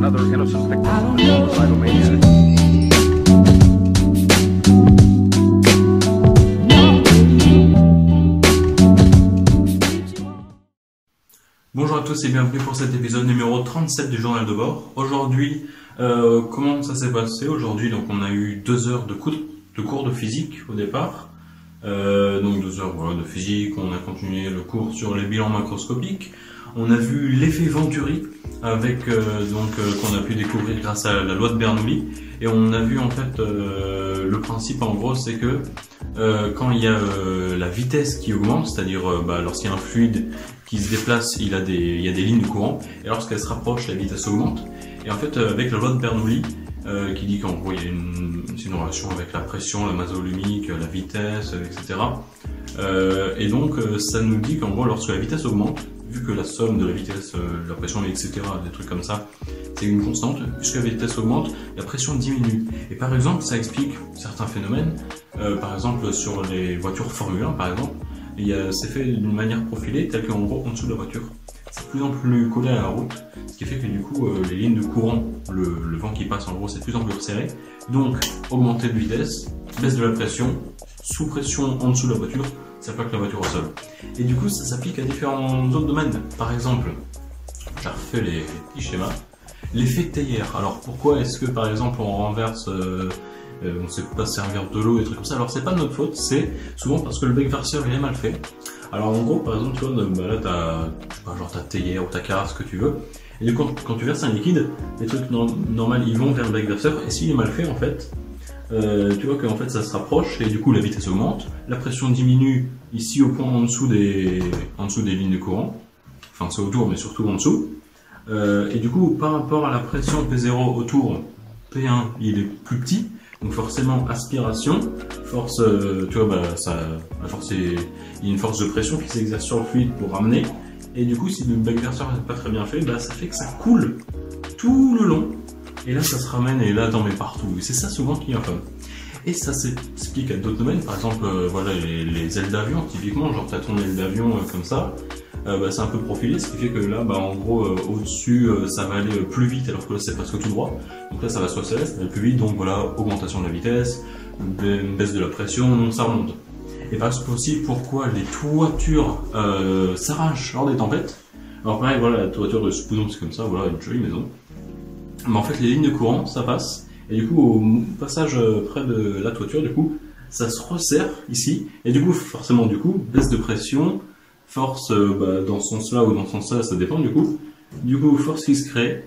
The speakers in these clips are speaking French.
another innocent victim of the homicidal maniac. Bonjour à tous et bienvenue pour cet épisode numéro 37 du journal de bord. Aujourd'hui, comment ça s'est passé aujourd'hui? Donc on a eu 2 heures de cours de physique au départ. Donc 2 heures voilà, de physique, on a continué le cours sur les bilans macroscopiques. On a vu l'effet Venturi avec qu'on a pu découvrir grâce à la loi de Bernoulli. Et on a vu en fait le principe en gros, c'est que quand il y a la vitesse qui augmente, c'est-à-dire lorsqu'il y a un fluide qui se déplace, il y a des lignes de courant, et lorsqu'elle se rapproche, la vitesse augmente. Et en fait, avec la loi de Bernoulli, qui dit qu'en gros il y a une relation avec la pression, la masse volumique, la vitesse, etc. Et donc ça nous dit qu'en gros lorsque la vitesse augmente, vu que la somme de la vitesse, la pression, etc., des trucs comme ça, c'est une constante, puisque la vitesse augmente, la pression diminue. Et par exemple, ça explique certains phénomènes, par exemple sur les voitures Formule 1, par exemple, c'est fait d'une manière profilée, telle qu'en gros, en dessous de la voiture, c'est de plus en plus collé à la route, ce qui fait que du coup, les lignes de courant, le vent qui passe en gros, c'est de plus en plus resserré, donc augmenter de vitesse, baisse de la pression, sous pression en dessous de la voiture, ça plaque la voiture au sol. Et du coup, ça s'applique à différents autres domaines. Par exemple, j'ai refait les petits schémas. L'effet théière. Alors pourquoi est-ce que par exemple on renverse, on ne sait pas servir de l'eau et des trucs comme ça? Alors c'est pas de notre faute, c'est souvent parce que le bec verseur il est mal fait. Alors en gros, par exemple, tu vois, là t'as ta théière ou ta carafe, ce que tu veux. Et du coup, quand tu verses un liquide, les trucs normaux ils vont vers le bec verseur. Et s'il est mal fait en fait, tu vois qu'en fait ça se rapproche et du coup la vitesse augmente, la pression diminue ici au point en dessous des lignes de courant, enfin c'est autour mais surtout en dessous, et du coup par rapport à la pression P0 autour, P1 il est plus petit, donc forcément aspiration, force, tu vois la force il y a une force de pression qui s'exerce sur le fluide pour ramener, et du coup si le bec verseur n'est pas très bien fait, ça fait que ça coule tout le long. Et là, ça se ramène et là, t'en mets partout. Et c'est ça souvent qui est infâme. Et ça s'explique à d'autres domaines. Par exemple, voilà, les ailes d'avion, typiquement, genre t'as ton aile d'avion comme ça, c'est un peu profilé, ce qui fait que là, en gros, au-dessus, ça va aller plus vite, alors que là, c'est presque tout droit. Donc là, ça va se resserrer, ça va aller plus vite. Donc voilà, augmentation de la vitesse, baisse de la pression, donc ça remonte. Et parce que aussi, pourquoi les toitures s'arrachent lors des tempêtes. Alors pareil, voilà, la toiture de Spoudon, c'est comme ça, voilà, une jolie maison. Mais en fait les lignes de courant ça passe et du coup au passage près de la toiture du coup ça se resserre ici et du coup forcément du coup baisse de pression, force dans ce sens là ou dans ce sens là ça dépend du coup force qui se crée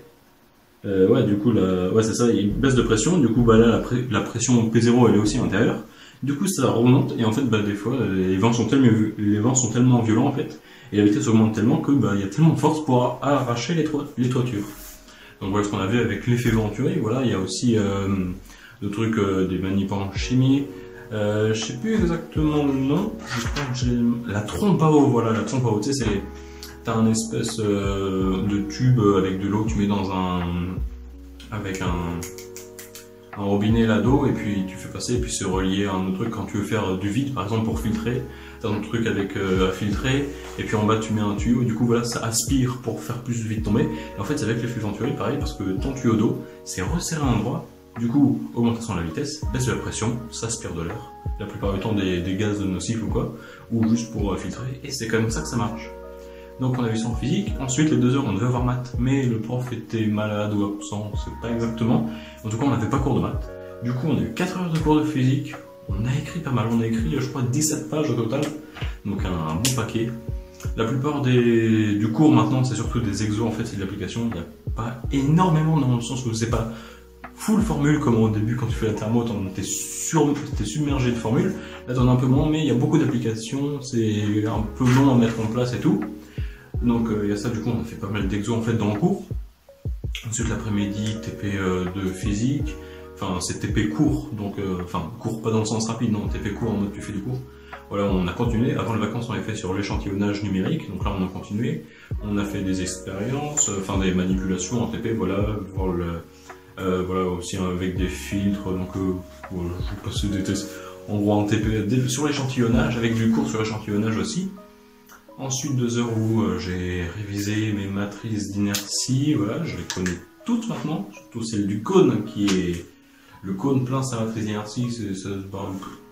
du coup c'est ça, il baisse de pression du coup là la pression P0 elle est aussi à l'intérieur du coup ça remonte et en fait des fois les vents sont tellement violents en fait et la vitesse augmente tellement que il y a tellement de force pour arracher les toitures. Donc voilà ce qu'on a vu avec l'effet Venturi. Voilà, il y a aussi le truc des manips en chimie. Je sais plus exactement le nom. Je crois que j'ai la trompe à eau. Voilà, la trompe à eau. Tu sais, t'as un espèce de tube avec de l'eau. Tu mets dans avec un robinet là d'eau et puis tu fais passer et puis c'est relié à un autre truc quand tu veux faire du vide par exemple pour filtrer. T'as un truc avec à filtrer et puis en bas tu mets un tuyau et du coup voilà ça aspire pour faire plus vite tomber et en fait c'est avec l'effet Venturi pareil parce que ton tuyau d'eau c'est resserré à un endroit du coup augmentation de la vitesse, baisse de la pression, ça aspire de l'air la plupart du temps des gaz nocifs ou quoi ou juste pour filtrer et c'est comme ça que ça marche. Donc on a vu ça en physique, ensuite les 2 heures on devait avoir maths mais le prof était malade ou absent, c'est pas exactement, en tout cas on n'avait pas cours de maths, du coup on a eu 4 heures de cours de physique. On a écrit pas mal, on a écrit je crois 17 pages au total, donc un bon paquet. La plupart du cours maintenant c'est surtout des exos en fait, c'est de l'application, il n'y a pas énormément dans le sens où c'est pas full formule comme au début quand tu fais la thermo, t'es submergé de formules, là t'en as un peu moins mais il y a beaucoup d'applications, c'est un peu long à mettre en place et tout. Donc il y a ça du coup on a fait pas mal d'exos en fait dans le cours. Ensuite l'après-midi TP de physique. Enfin, c'est TP court, donc, court pas dans le sens rapide, non, TP court en mode tu fais du cours. Voilà, on a continué. Avant les vacances, on avait fait sur l'échantillonnage numérique, donc là, on a continué. On a fait des expériences, des manipulations en TP, voilà, voir voilà, aussi avec des filtres, donc, je vais passer des tests. En gros, en TP sur l'échantillonnage, avec du cours sur l'échantillonnage aussi. Ensuite, 2 heures où j'ai révisé mes matrices d'inertie, voilà, je les connais toutes maintenant, surtout celle du cône qui est le cône plein sa matrice d'inertie,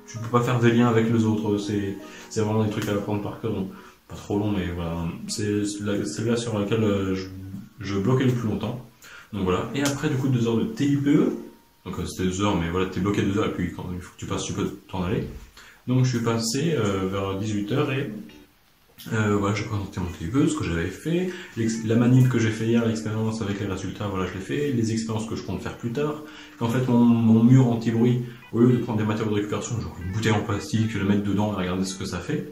tu peux pas faire des liens avec les autres, c'est vraiment des trucs à apprendre par cœur, donc pas trop long, mais voilà, c'est celle-là sur laquelle je bloquais le plus longtemps. Donc voilà, et après du coup 2 heures de TIPE, donc c'était 2 heures, mais voilà, t'es bloqué 2 heures, et puis quand il faut que tu passes, tu peux t'en aller. Donc je suis passé vers 18h et voilà, j'ai présenté mon TIPE, ce que j'avais fait, la manip que j'ai fait hier, l'expérience avec les résultats, voilà, je l'ai fait, les expériences que je compte faire plus tard. En fait, mon mur anti-bruit, au lieu de prendre des matériaux de récupération, genre une bouteille en plastique, le mettre dedans et regarder ce que ça fait,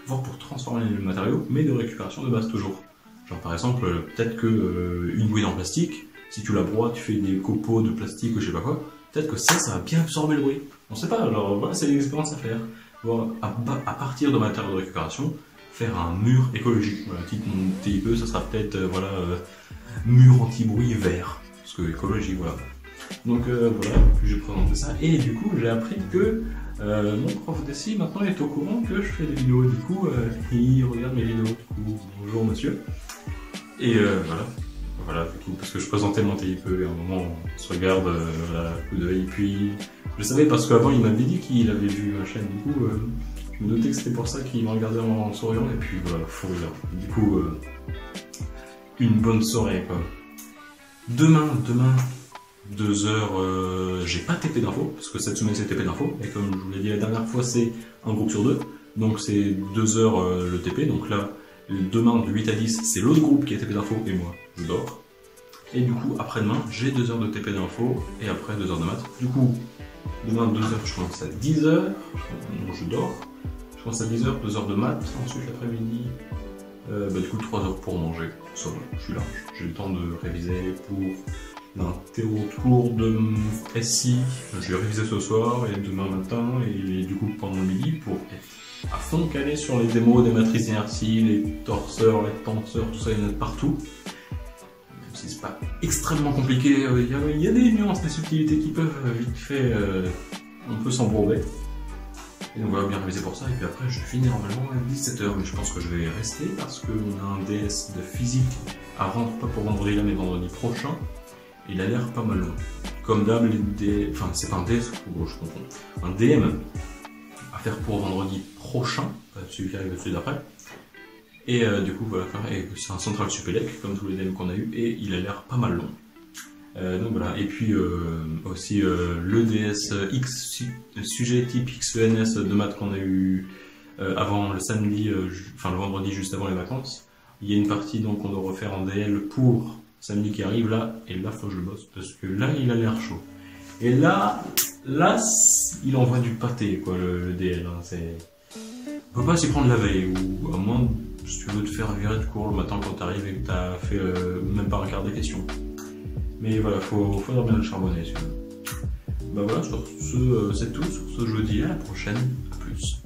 voire pour transformer le matériau, mais de récupération de base toujours. Genre par exemple, peut-être que une bouteille en plastique, si tu la broies, tu fais des copeaux de plastique ou je sais pas quoi, peut-être que ça va bien absorber le bruit. On sait pas, genre voilà, c'est l'expérience à faire. Voir à partir de matériaux de récupération, faire un mur écologique. Voilà, type mon TIPE, ça sera peut-être voilà, mur anti-bruit vert, parce que écologique, voilà. Donc voilà, j'ai présenté ça, et du coup j'ai appris que mon prof d'essai maintenant est au courant que je fais des vidéos, du coup il regarde mes vidéos, du coup bonjour monsieur. Et voilà, du coup, parce que je présentais mon TIPE et à un moment on se regarde voilà, coup d'œil, puis je savais parce qu'avant il m'avait dit qu'il avait vu ma chaîne, du coup je me doutais que c'était pour ça qu'il me regardait en souriant, et puis voilà, fou rire. Du coup une bonne soirée quoi. Demain 2 heures, j'ai pas TP d'info, parce que cette semaine c'est TP d'info, et comme je vous l'ai dit la dernière fois, c'est un groupe sur 2, donc c'est 2 heures le TP, donc là, demain de 8 à 10, c'est l'autre groupe qui est TP d'info, et moi, je dors. Et du coup, après-demain, j'ai 2 heures de TP d'info, et après 2 heures de maths. Du coup, demain 2 heures, je commence à 10 heures, donc je dors, je commence à 10 heures, 2 heures de maths, ensuite l'après-midi, du coup 3 heures pour manger, ça va, je suis large, j'ai le temps de réviser pour l'interro tour de SI, je vais réviser ce soir et demain matin, et du coup pendant le midi pour être à fond calé sur les démos des matrices d'inertie, les torseurs, les tenseurs, tout ça, il y en a de partout. Même si c'est pas extrêmement compliqué, il y a des nuances, des subtilités qui peuvent vite fait, on peut s'embourber. Et donc on va bien réviser pour ça, et puis après je finis normalement à 17h, mais je pense que je vais rester parce qu'on a un DS de physique à rendre, pas pour vendredi là, mais vendredi prochain. Il a l'air pas mal long. Comme d'hab, enfin c'est pas un DS, je confonds. Un DM à faire pour vendredi prochain, celui qui arrive celui d'après. Et du coup voilà, c'est un central Supélec, comme tous les DM qu'on a eu, et il a l'air pas mal long. Donc voilà, et puis aussi le DS X sujet type XENS de maths qu'on a eu avant le samedi, enfin le vendredi juste avant les vacances. Il y a une partie donc qu'on doit refaire en DL pour samedi qui arrive là, et là faut que je bosse parce que là il a l'air chaud. Et là il envoie du pâté quoi le DL. Hein, on peut pas s'y prendre la veille, ou à moins si tu veux te faire virer de cours le matin quand t'arrives et que t'as fait même pas un quart des questions. Mais voilà, faut bien le charbonner. Bah voilà, sur ce c'est tout sur ce jeudi, à la prochaine, à plus.